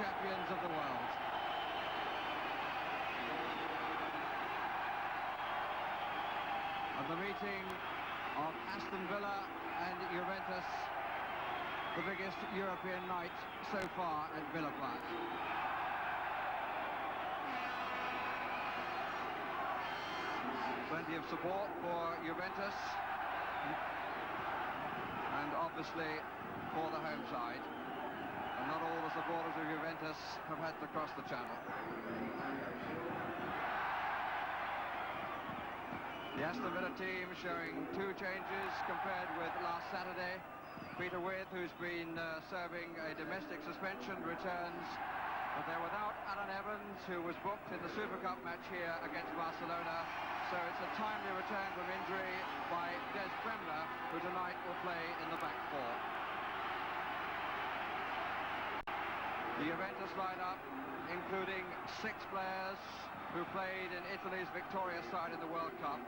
champions of the world. And the meeting of Aston Villa and Juventus, the biggest European night so far at Villa Park. Plenty of support for Juventus and obviously for the home side. And not all the supporters of Juventus have had to cross the channel. The Aston Villa team showing two changes compared with last Saturday. Peter With, who's been serving a domestic suspension, returns, but they're without Alan Evans, who was booked in the Super Cup match here against Barcelona. So it's a timely return from injury by Des Bremner, who tonight will play in the back four. The Juventus lineup, including 6 players who played in Italy's victorious side in the World Cup,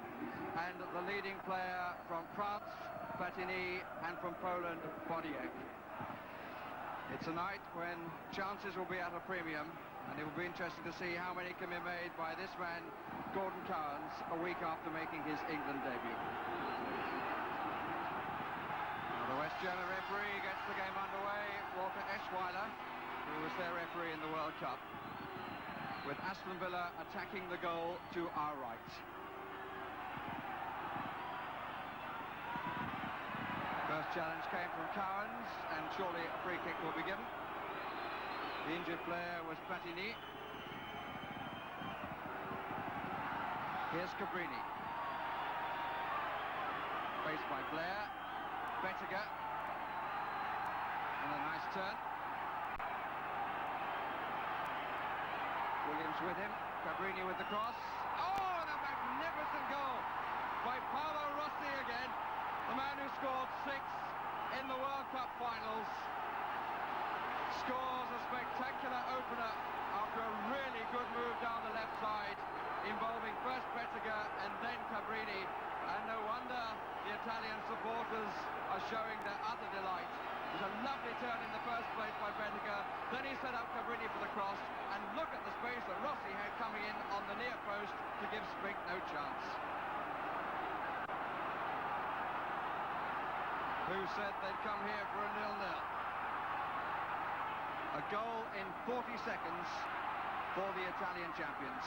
and the leading player from France, Platini, and from Poland, Boniek. It's a night when chances will be at a premium, and it will be interesting to see how many can be made by this man, Gordon Cowans, a week after making his England debut. Now the West German referee gets the game underway, Walter Eschweiler, who was their referee in the World Cup, with Aston Villa attacking the goal to our right. First challenge came from Cowans, and surely a free kick will be given. The injured player was Platini. Here's Cabrini. Faced by Blair. Bettiger. And a nice turn. Williams with him. Cabrini with the cross. Oh, and a magnificent goal by Paolo Rossi again. The man who scored 6 in the World Cup finals scores a spectacular opener after a really good move down the left side, involving first Bettiger and then Cabrini. And no wonder the Italian supporters are showing their utter delight. It was a lovely turn in the first place by Bettiger. Then he set up Cabrini for the cross, and look at the space that Rossi had coming in on the near post to give Spink no chance. Who said they'd come here for a 0-0? A goal in 40 seconds for the Italian champions.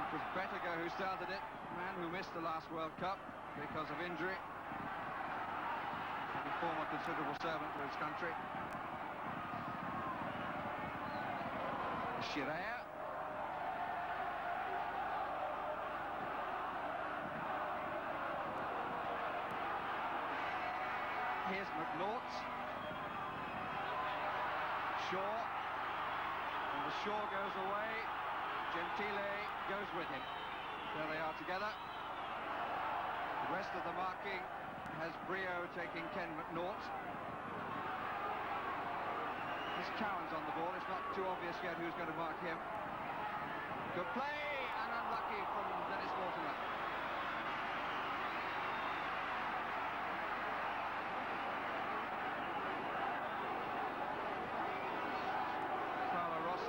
It was Bettiger who started it, a man who missed the last World Cup because of injury. A former considerable servant to his country. Scirea. Here's McNaught. Shaw. And the Shaw goes away. Gentile goes with him. There they are together. The rest of the marking has Brio taking Ken McNaught. There's Cowans on the ball. It's not too obvious yet who's going to mark him. Good play, and unlucky from Dennis Mortimer.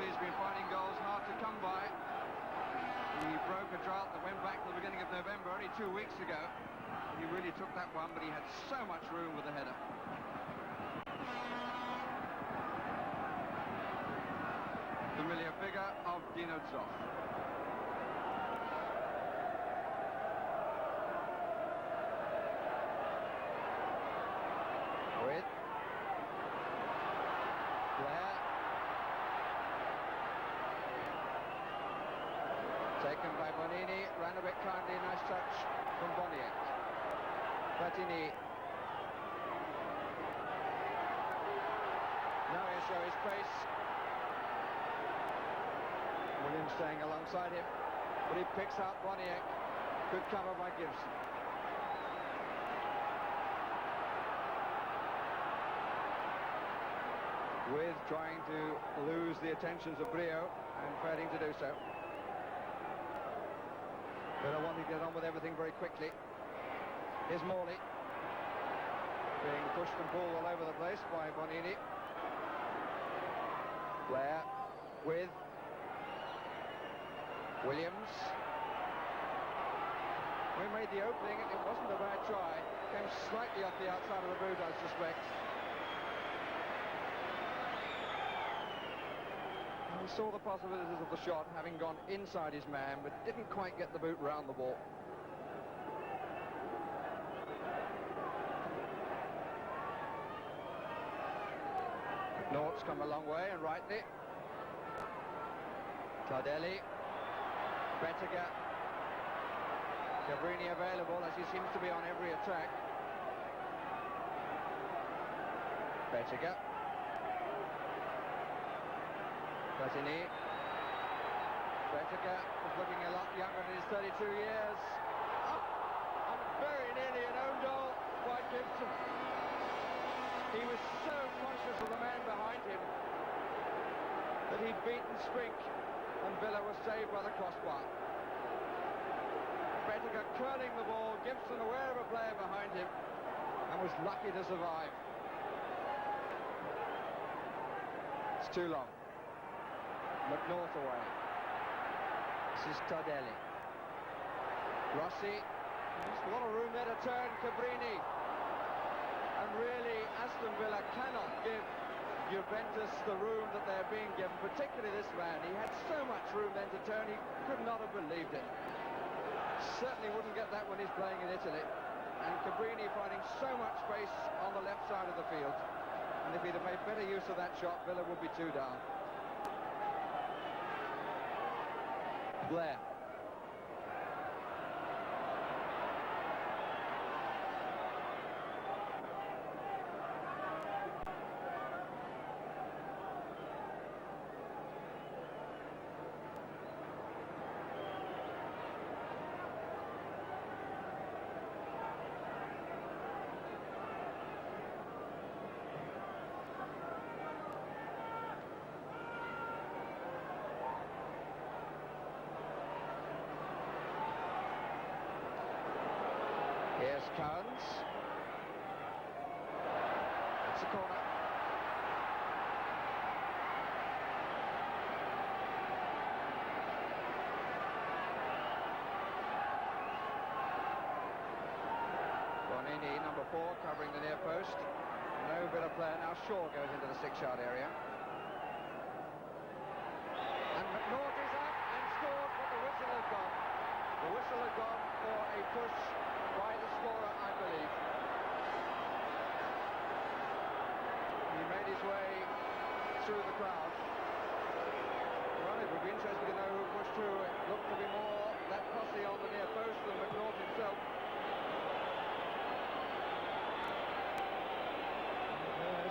He's been finding goals hard to come by. He broke a drought that went back to the beginning of November, only 2 weeks ago. He really took that one, but he had so much room with the header. Familiar figure of Dino Zoff. With Blair. Taken by Bonini, ran a bit kindly, nice touch from Boniek. Platini. Now he'll show his pace. Williams staying alongside him, but he picks out Boniek. Good cover by Gibson. With trying to lose the attentions of Brio and failing to do so. But I want to get on with everything very quickly. Here's Morley. Being pushed and pulled all over the place by Bonini. Blair with Williams. We made the opening, and it wasn't a bad try. Came slightly off the outside of the boot, I suspect. He saw the possibilities of the shot, having gone inside his man, but didn't quite get the boot round the ball. Nort's come a long way, and rightly. Tardelli. Bettiger. Cabrini available, as he seems to be on every attack. Bettiger. Platini. Bettiger is looking a lot younger than his 32 years. Oh, and very nearly an own goal by Gibson. He was so conscious of the man behind him that he'd beaten Spink, and Villa was saved by the crossbar. Bettiger curling the ball, Gibson aware of a player behind him, and was lucky to survive. It's too long. McNaught away. This is Tardelli. Rossi. There's a lot of room there to turn. Cabrini. And really, Aston Villa cannot give Juventus the room that they're being given, particularly this man. He had so much room then to turn, he could not have believed it. Certainly wouldn't get that when he's playing in Italy. And Cabrini finding so much space on the left side of the field. And if he'd have made better use of that shot, Villa would be 2 down. Blair. Here's Cones. It's a corner. Bonini, number 4, covering the near post. No Villa player now. Shaw goes into the 6-yard area. And McNaught is up and scored, but the whistle has gone. The whistle has gone for a push by the scorer, I believe. He made his way through the crowd. Well, it would be interesting to know who pushed who. It looked to be more that posse on the near post than McNaught himself.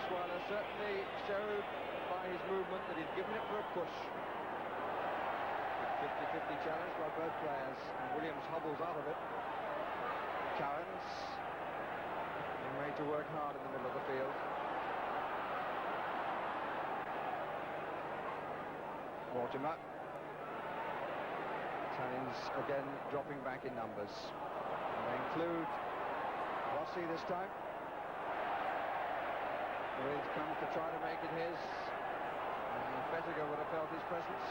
Esquire certainly showed by his movement that he'd given it for a push. 50-50 challenge by both players, and Williams hobbles out of it. Currans made to work hard in the middle of the field. Mortimer. Italians again dropping back in numbers. And they include Rossi this time. Reed comes to try to make it his. And Bettiger would have felt his presence.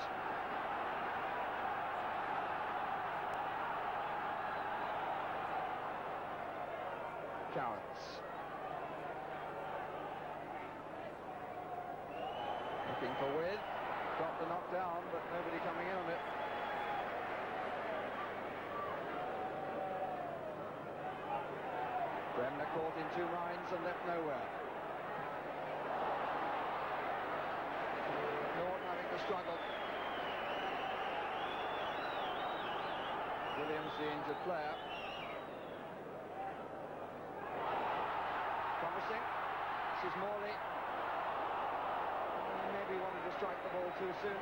Cowards. Looking for With. Got the knockdown, but nobody coming in on it. Bremner caught in 2 minds and left nowhere. Norton having to struggle. Williams, the injured player. Promising. This is Morley. Maybe wanted to strike the ball too soon.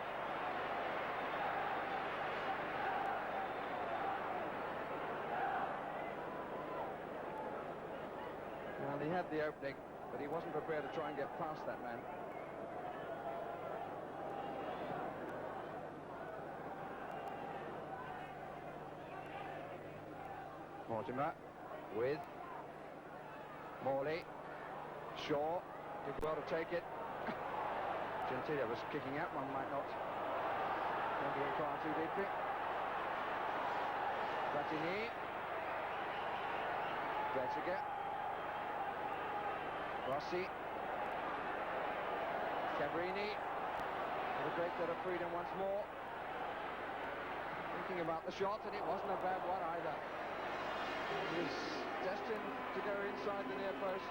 Well, he had the opening, but he wasn't prepared to try and get past that man. Mortimer with Morley. Shaw did well to take it. Gentile was kicking out, one might not want to go far too deeply. Platini. Beziger. Rossi. Cabrini. With a great bit of freedom once more. Thinking about the shot, and it wasn't a bad one either. He was destined to go inside the near post.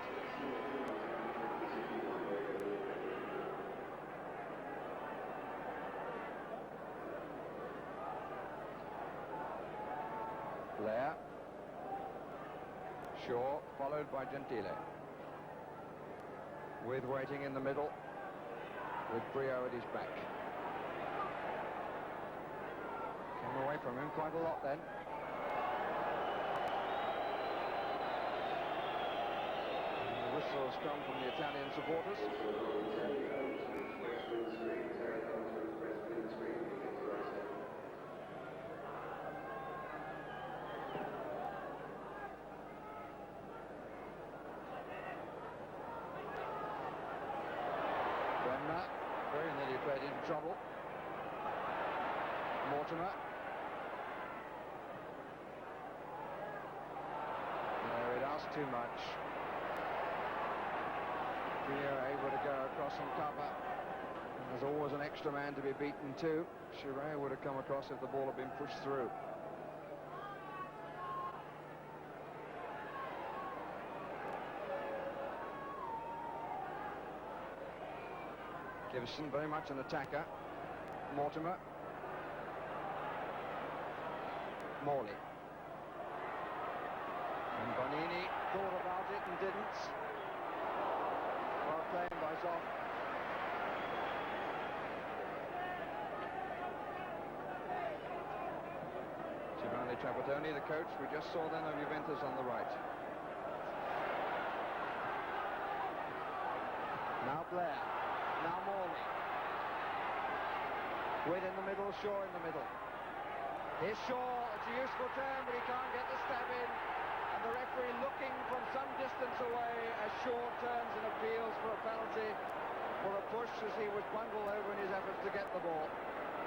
Blair. Shaw, followed by Gentile. With waiting in the middle, with Brio at his back. Came away from him quite a lot then. And the whistles come from the Italian supporters. Very nearly played into trouble. Mortimer. No, it asked too much. Brio able to go across and cover. And there's always an extra man to be beaten too. Chiré would have come across if the ball had been pushed through. Gibson very much an attacker. Mortimer. Morley. And Bonini thought about it and didn't. Well played by Zoff. Giovanni Trapattoni, the coach we just saw then of Juventus, on the right. Now Blair. Now Morley. Witt in the middle, Shaw in the middle. Here's Shaw, it's a useful turn, but he can't get the stab in. And the referee looking from some distance away as Shaw turns and appeals for a penalty for a push as he was bundled over in his efforts to get the ball.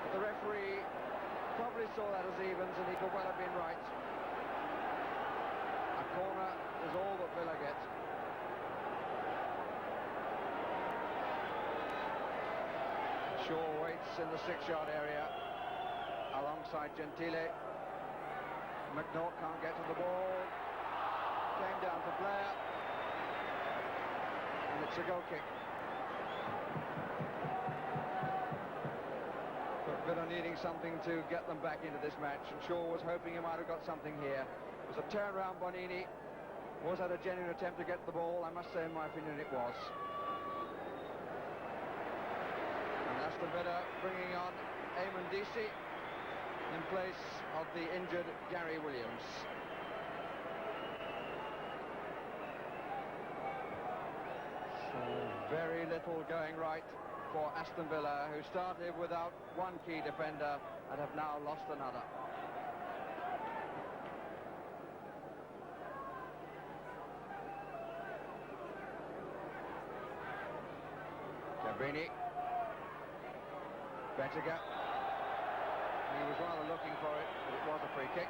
But the referee probably saw that as evens, and he could well have been right. A corner is all that Villa gets. Shaw waits in the 6-yard area alongside Gentile. McNaught can't get to the ball. Came down to Blair. And it's a goal kick. But Villa needing something to get them back into this match, and Shaw was hoping he might have got something here. It was a turnaround. Bonini was that a genuine attempt to get the ball. I must say, in my opinion, it was. Aston Villa bringing on Eamon Deasy in place of the injured Gary Williams. So very little going right for Aston Villa, who started without one key defender and have now lost another. Cabrini. Beziger. He was rather looking for it, but it was a free kick.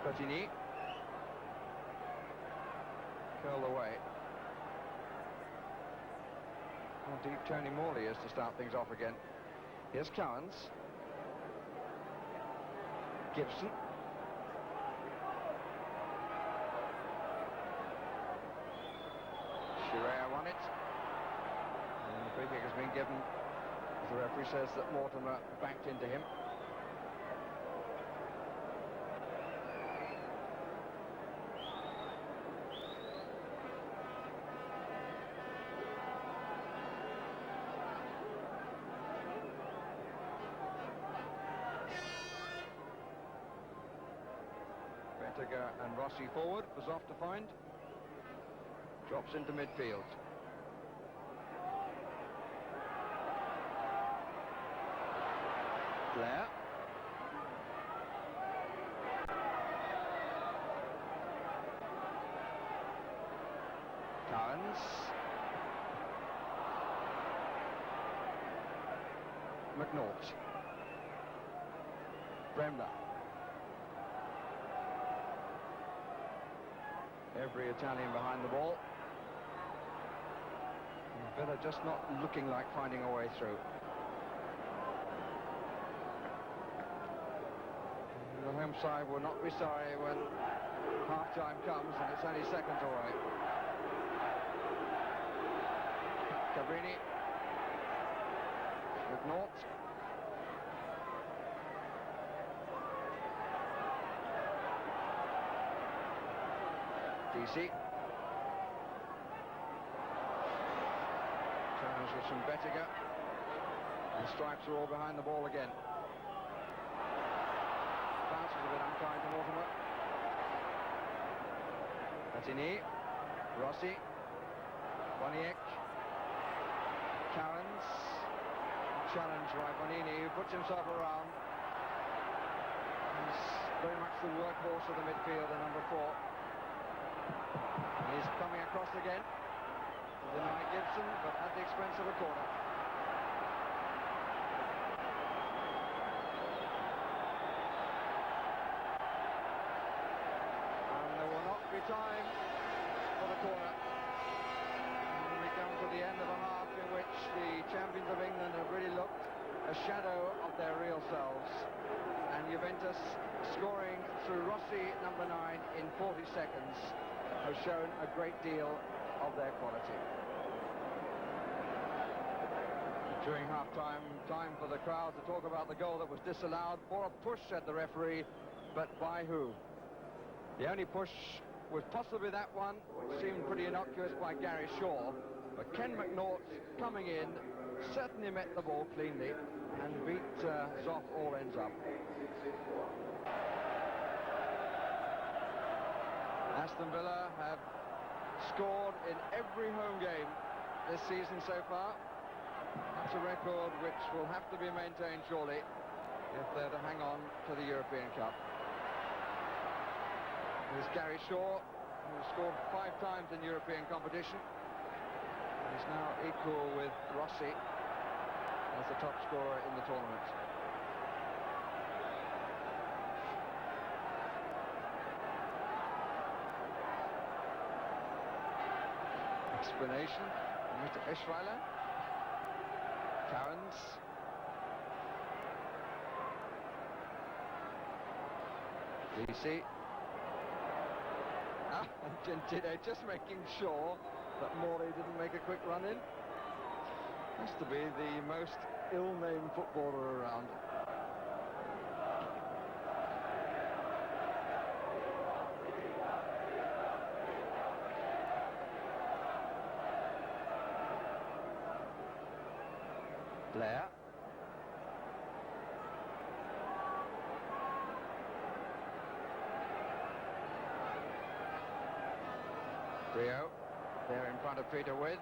Platini. Curled away. How deep Tony Morley is to start things off again. Here's Cowens. Gibson. Chiré won it, and the free kick has been given. The referee says that Mortimer backed into him. Beziger and Rossi forward, was off to find. Drops into midfield. Blair. McNaught. Bremner. Every Italian behind the ball. And Villa just not looking like finding a way through. The home side will not be sorry when half-time comes and it's only seconds away. Cabrini. McNaught. DC. Challenge was from Bettiger. The stripes are all behind the ball again. Bounce was a bit unkind to Mortimer. Platini. Rossi. Boniek. Cowens. Challenge by Bonini, who puts himself around. He's very much the workhorse of the midfield, the number 4. He's coming across again. Denied Gibson, but at the expense of a corner. And there will not be time for the corner. And we come to the end of a half in which the champions of England have really looked a shadow of their real selves. And Juventus, scoring through Rossi, number 9, in 40 seconds, have shown a great deal of their quality. During half-time, time for the crowd to talk about the goal that was disallowed for a push, said the referee, but by who? The only push was possibly that one, which seemed pretty innocuous, by Gary Shaw, but Ken McNaught, coming in, certainly met the ball cleanly and beat Zoff all ends up. Aston Villa have scored in every home game this season so far. That's a record which will have to be maintained, surely, if they're to hang on to the European Cup. There's Gary Shaw, who scored 5 times in European competition. He's now equal with Rossi as the top scorer in the tournament. Explanation from Mr. Eschweiler. Cowens. DC. And Gentile just making sure that Morley didn't make a quick run in. Has to be the most ill-named footballer around. Blair. Rio, there in front of Peter With.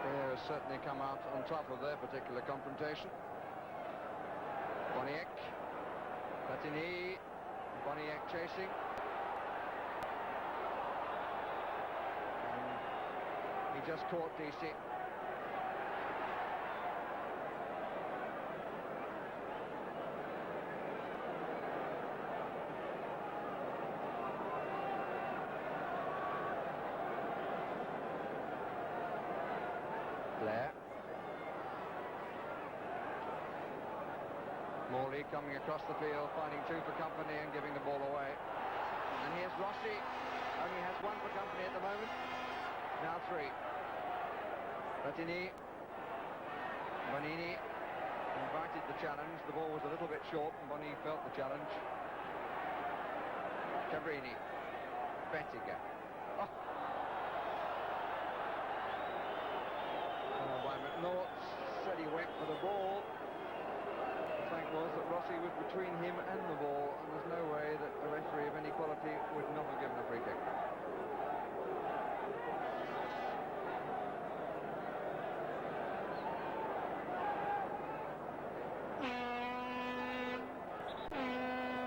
Blair has certainly come out on top of their particular confrontation. Boniek. Platini. Boniek chasing. And he just caught DC. Blair. Morley coming across the field, finding 2 for company and giving the ball away. And here's Rossi, only has 1 for company at the moment. Now 3. Platini. Bonini invited the challenge. The ball was a little bit short and Bonini felt the challenge. Cabrini. Bettiger. Oh. By McNaught, said he went for the ball. The fact was that Rossi was between him and the ball, and there's no way that a referee of any quality would not have given a free kick.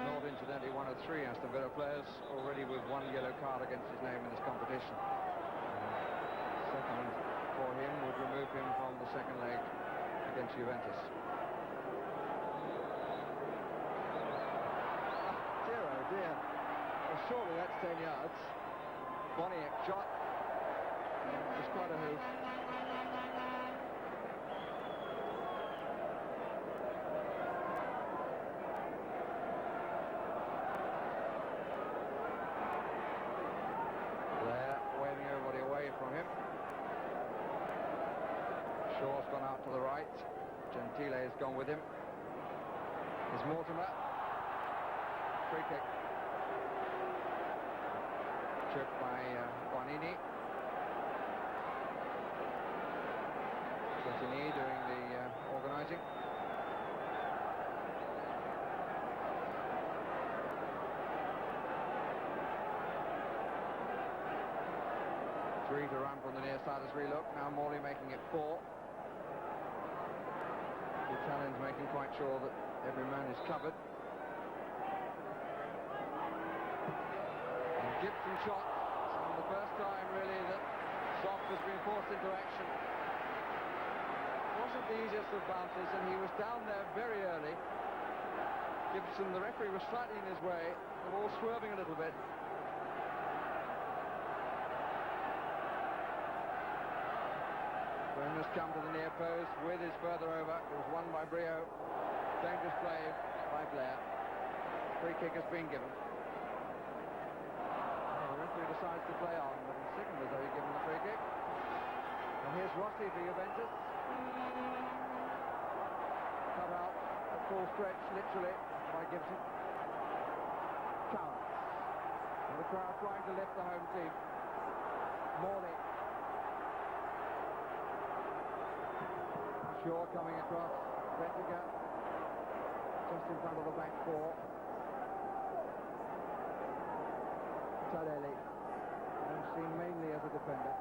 Not incidentally one of 3 Aston Villa players already with 1 yellow card against his name in this competition. Second for him would remove him from the second leg against Juventus. Dear, oh dear. Well, surely that's 10 yards. Boniek shot. Just quite a hoof. Blair waving everybody away from him. Shaw's gone out to the right. Gentile has gone with him. There's Mortimer. Free kick. Chipped by Bonini. Platini doing the organising. Three to run from the near side as we look. Now Morley making it 4. The Italians making quite sure that every man is covered. And Gibson shot. And the first time really that Soft has been forced into action. Wasn't the easiest of bounces, and he was down there very early. Gibson, the referee, was slightly in his way. The ball swerving a little bit. Byrne has come to the near post. With is further over. It was won by Brio. Dangerous play by Blair. Free kick has been given. The referee decides to play on, but he signaled as though he'd given the free kick. And here's Rossi for Juventus. Cut out at full stretch, literally, by Gibson. Chance. And the crowd trying to lift the home team. Morley. Shaw coming across. Bettiger. Just in front of the back four. Tardelli. I'm seen mainly as a defender.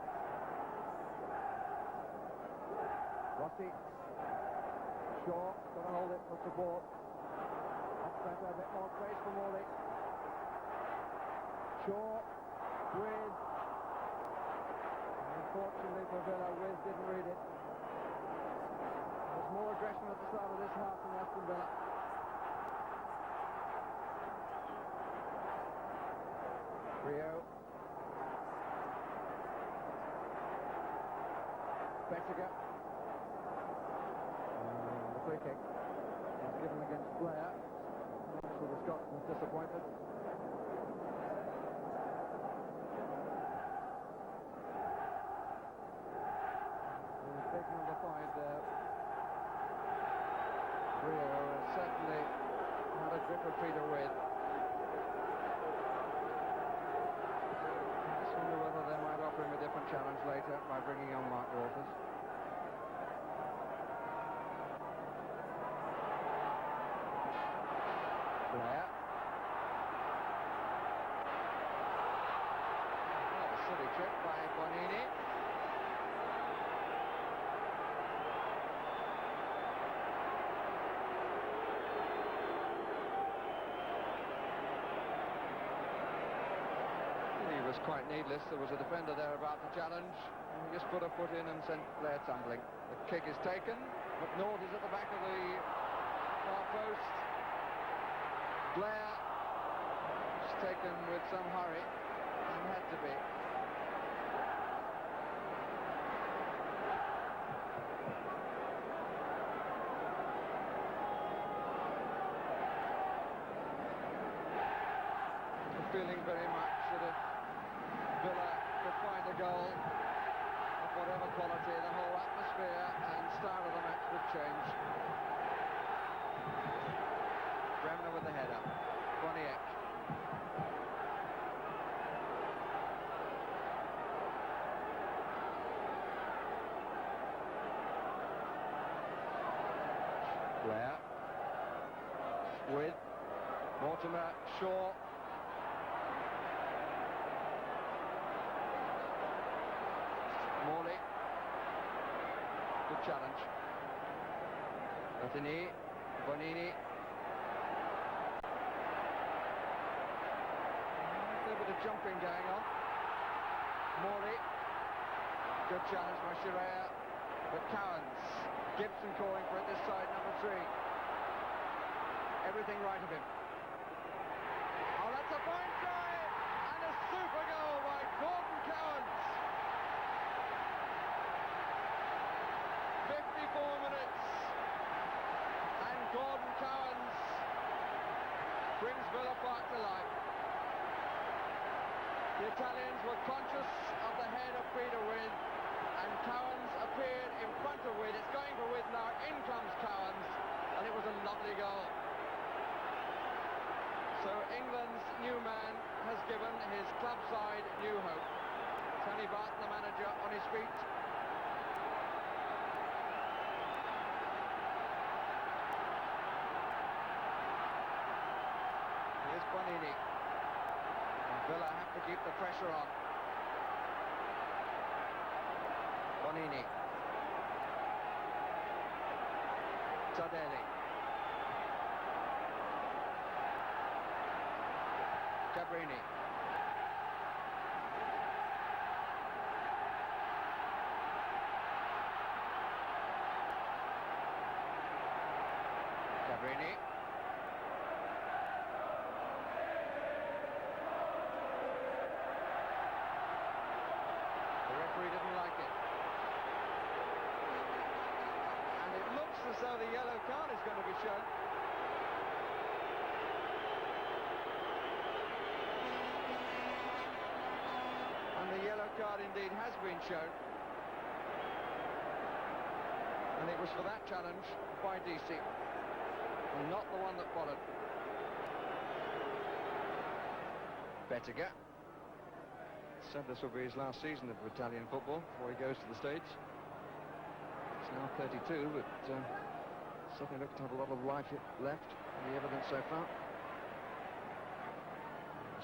Rossi. Shaw, got to hold it for support. That's better, a bit more space for Morley. Shaw, Wiz. Unfortunately for Villa, Wiz didn't read it. There's more aggression at the start of this half than Aston Villa. Rio. Bettiger. The free kick is given against Blair. So the Scotsman's disappointed. Big number 5 there. Rio has certainly had a grip of Peter with. I just wonder whether they might offer him a different challenge later by bringing on Mark Walters. Blair. Oh, a silly trip by Bonini. He was quite needless. There was a defender there about to challenge, and he just put a foot in and sent Blair tumbling. The kick is taken. McNaught is at the back of the far post. Blair was taken with some hurry and had to be. I'm feeling very much that if Villa could find a goal of whatever quality, the whole atmosphere and style of the match would change. Bremner with the header. Boniek. Blair. With Mortimer, Shaw. Morley. Good challenge. Platini. Bonini. A bit of jumping going on. Morley. Good challenge by Shirea, but Cowans. Gibson calling for it this side, number 3. Everything right of him. Oh, that's a fine try! And a super goal by Gordon Cowans. 54 minutes. And Gordon Cowans brings Villa Park to life. The Italians were conscious of the head of Peter With, and Cowans appeared in front of With. It's going for With now. In comes Cowans, and it was a lovely goal. So England's new man has given his club side new hope. Tony Barton, the manager, on his feet. Here's Bonini. And Villa have to keep the pressure on. Bonini. Tardelli. Cabrini. Cabrini. The referee didn't like it. And it looks as though the yellow card is going to be shown. The yellow card indeed has been shown, and it was for that challenge by DC, and not the one that followed. Bettiger said this will be his last season of Italian football before he goes to the States. He's now 32, but certainly looks to have a lot of life left in the evidence so far.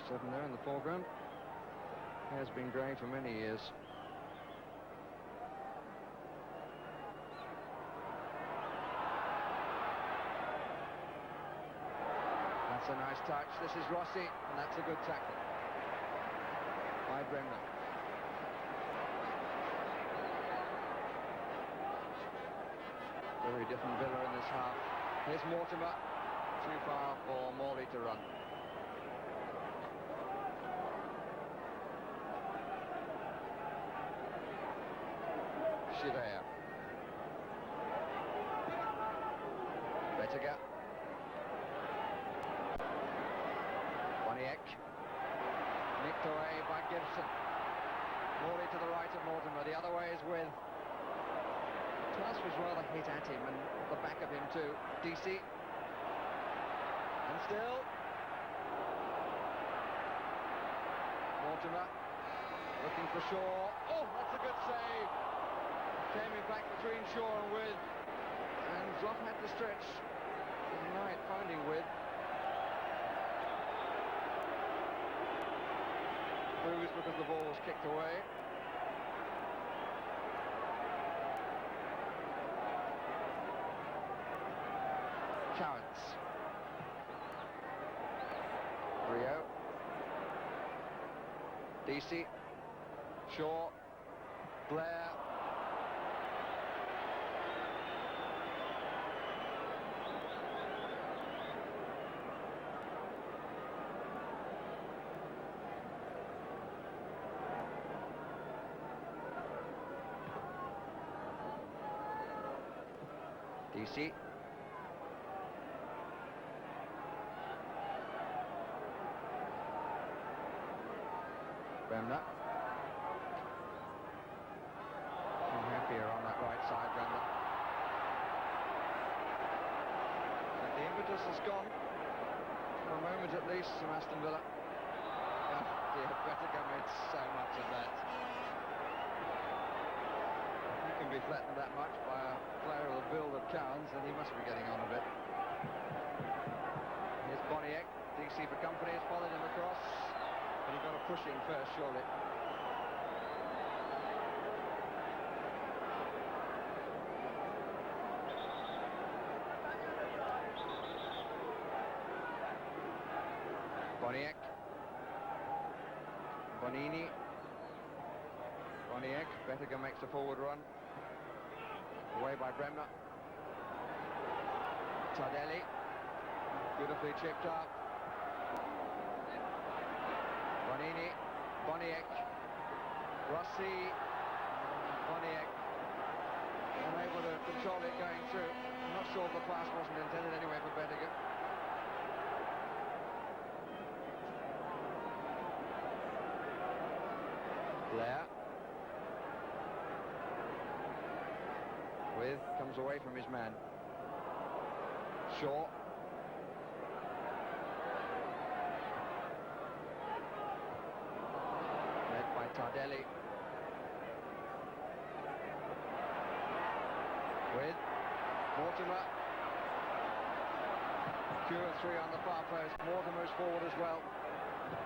7 there in the foreground. Has been grey for many years. That's a nice touch. This is Rossi, and that's a good tackle by Bremner. Very different Villa in this half. Here's Mortimer. Too far for Morley to run. Shirea. Bettiger. Boniek. Nicked away by Gibson. Morley to the right of Mortimer. The other way is With. Pass was rather hit at him and at the back of him too. DC. And still. Mortimer. Looking for Shaw. Oh, that's a good save. Came in back between Shaw and With, and Zloff had to stretch. Right, finding With. Bruised because the ball was kicked away. Cowans. Rio. DC. Shaw. Blair. DC. Bremner. Happier on that right side, Bremner. And the impetus has gone, for a moment at least, from Aston Villa. Oh dear, Bettiger made so much of that. He can be flattened that much by a player of the build of Cowans, and he must be getting on a bit. Here's Boniek. DC for company has followed him across, but he got to push in first, surely. Boniek. Bonini. Boniek, Bettiger makes a forward run. Away by Bremner. Tardelli, beautifully chipped up. Bonini, Boniek, Rossi, Boniek, unable to control it going through. I'm not sure if the pass wasn't intended anyway for Bettiger. Blair. Comes away from his man. Shaw. Led by Tardelli. With Mortimer. 2 and 3 on the far post. Mortimer's forward as well.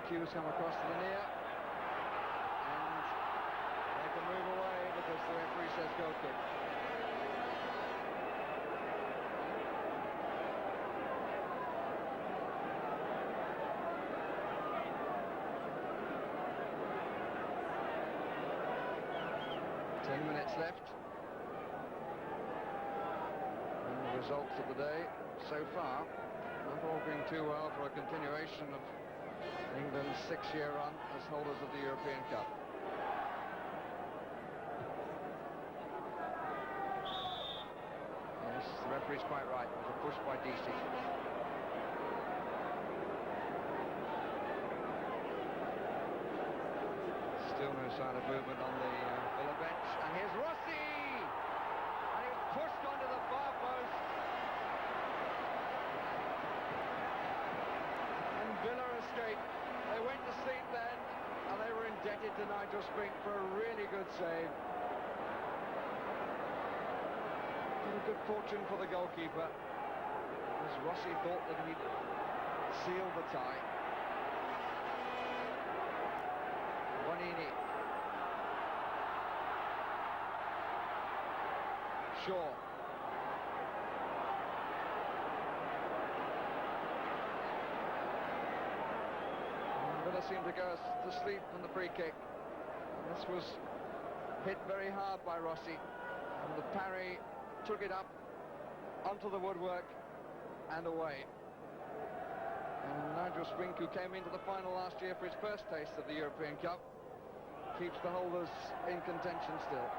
Q's come across to the near. And they can move away because the referee says goal kick. Left. And the results of the day so far not all been too well for a continuation of England's 6-year run as holders of the European Cup. Yes, the referee's quite right. It was a push by DC. Still no sign of movement on the Villa bench, and here's Rossi, and he was pushed onto the far post, and Villa escaped. They went to sleep then, and they were indebted to Nigel Spink for a really good save. What a good fortune for the goalkeeper, as Rossi thought that he'd sealed the tie. Bonini. Shaw. Villa seemed to go to sleep from the free kick. This was hit very hard by Rossi, and the parry took it up onto the woodwork and away. And Nigel Spink, who came into the final last year for his first taste of the European Cup, keeps the holders in contention still.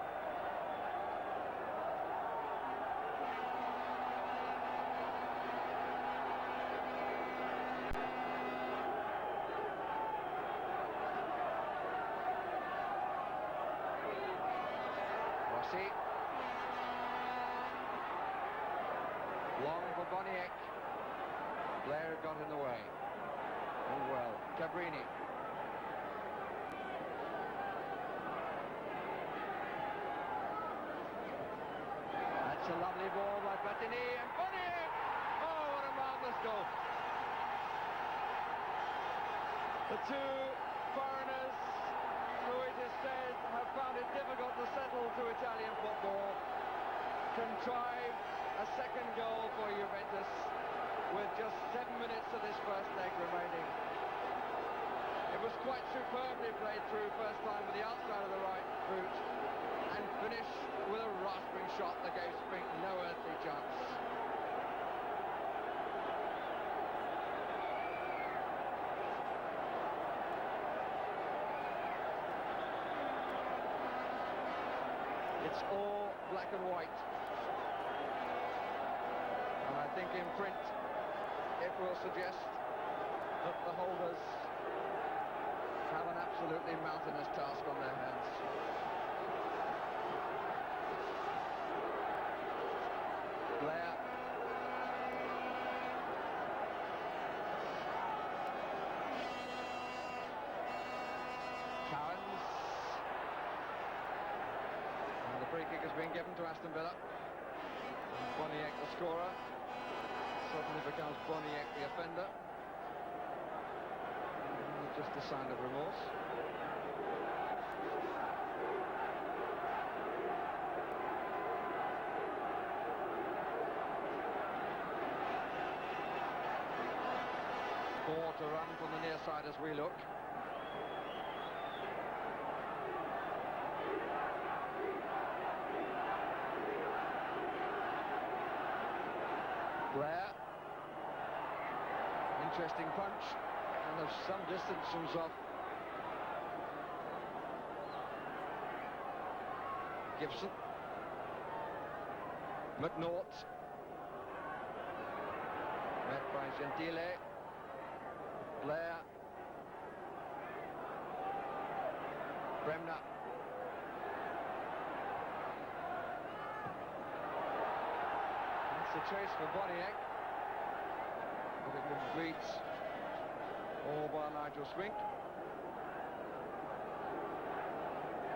Rossi. Long for Boniek. Blair got in the way. Oh well. Cabrini. That's a lovely ball by Platini, and Boniek! Oh, what a marvellous goal. The two foreigners, who it is said have found it difficult to settle to Italian football, contrive a second goal for Juventus with just 7 minutes of this first leg remaining. It was quite superbly played through first time with the outside of the right boot, and finished with a rasping shot that gave Spink no earthly chance. It's all black and white. And I think in print it will suggest that the holders have an absolutely mountainous task on their hands. Blair. Cowens. And the free kick has been given to Aston Villa. Boniek the scorer. Suddenly becomes Boniek the offender. Just a sign of remorse. Four to run from the near side as we look. interesting punch, and there's some distance from Zoff. Gibson. McNaught. Met by Gentile. Blair. Bremner. That's the chase for Boniek. But it would beat all by Nigel Swink.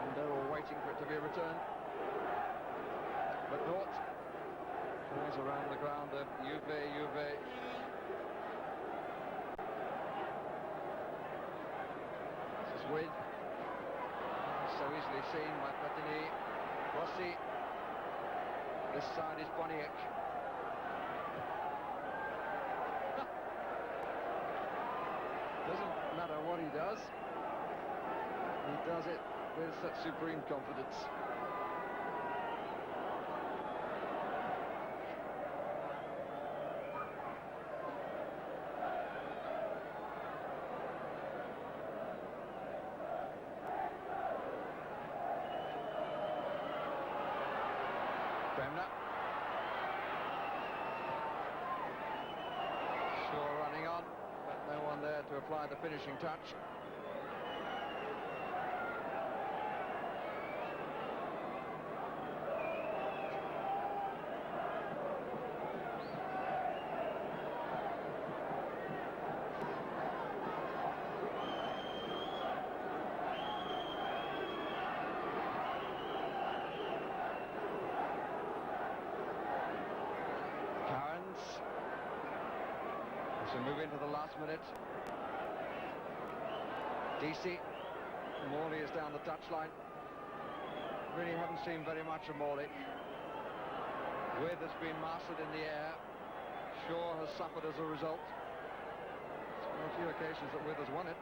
And they're all waiting for it to be returned. McNaught falls around the ground of Juve. This is Wid. So easily seen by Platini. Rossi. This side is Boniek. Doesn't matter what he does it with such supreme confidence. Bremner. Shaw running on, but no one there to apply the finishing touch. As we move into the last minute, DC, Morley is down the touchline. Really haven't seen very much of Morley. With has been mastered in the air. Shaw has suffered as a result. It's on a few occasions that With has won it.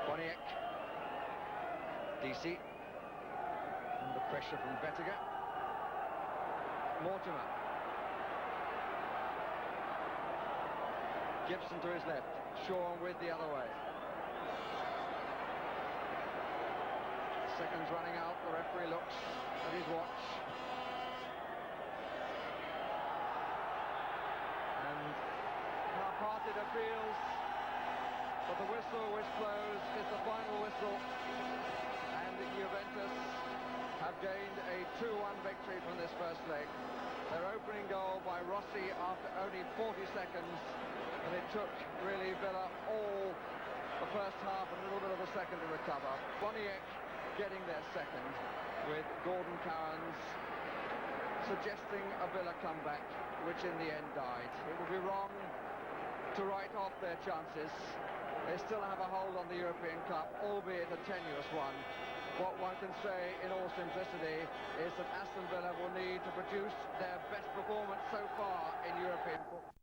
Boniek, DC, under pressure from Bettiger. Mortimer. Gibson to his left. Shaw with the other way. Seconds running out. The referee looks at his watch. And half-hearted appeals. But the whistle which blows is the final whistle. And Juventus have gained a 2-1 victory from this first leg. Their opening goal by Rossi after only 40 seconds, and it took really Villa all the first half and a little bit of a second to recover. Boniek getting their second, with Gordon Cowans suggesting a Villa comeback, which in the end died. It would be wrong to write off their chances. They still have a hold on the European Cup, albeit a tenuous one. What one can say in all simplicity is that Aston Villa will need to produce their best performance so far in European football.